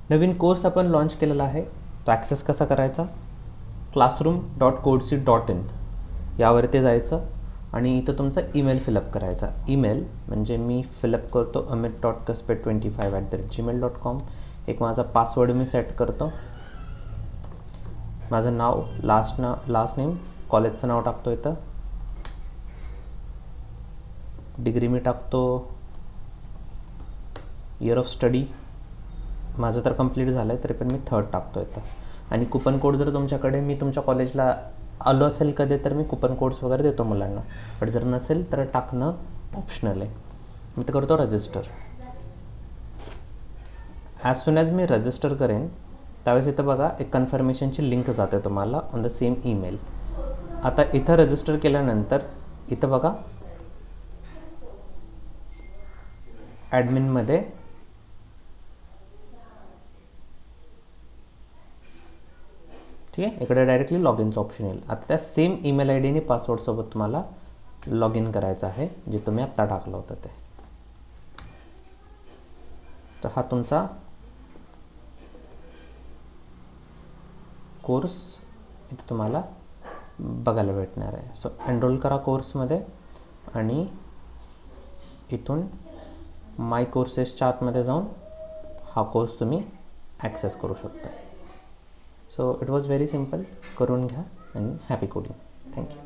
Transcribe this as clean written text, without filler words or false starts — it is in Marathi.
नवीन कोर्स आपण लॉन्च केलेला आहे, तो ॲक्सेस कसा करायचा? classroom.codeseed.in यावरती जायचं आणि इथं तुमचा ईमेल फिलअप करायचा. ईमेल म्हणजे मी फिलअप करतो amit.kaspe25@gmail.com. एक माझा पासवर्ड मी सेट करतो. माझं नाव, लास्ट नेम, कॉलेजचं नाव टाकतो. इथं डिग्री मी टाकतो. इयर ऑफ स्टडी माझं तर कंप्लीट झालं आहे, तरी पण मी 3rd टाकतो इथं. आणि कुपन कोड जर तुमच्याकडे, मी तुमच्या कॉलेजला आलो असेल कधी तर मी कुपन कोड्स वगैरे देतो मुलांना, पण जर नसेल तर टाकणं ऑप्शनल आहे. मी ते करतो रजिस्टर. ॲज सून ॲज मी रजिस्टर करेन त्यावेळेस इथं बघा एक कन्फर्मेशनची लिंक जाते तुम्हाला ऑन द सेम ईमेल. आता इथं रजिस्टर केल्यानंतर इथं बघा ॲडमिनमध्ये ठीक आहे, इकडे डायरेक्टली लॉग इनचं ऑप्शन येईल. आता त्या सेम ईमेल आय डीने पासवर्डसोबत तुम्हाला लॉग इन करायचं आहे, जे तुम्ही आत्ता टाकलं होतं ते. तर हा तुमचा कोर्स इथं तुम्हाला बघायला भेटणार आहे. सो एनरोल करा कोर्समध्ये आणि इथून माय कोर्सेसच्या आतमध्ये जाऊन हा कोर्स तुम्ही ॲक्सेस करू शकता. So it was very simple. करून घ्या आणि हॅपी कोडिंग. थँक्यू.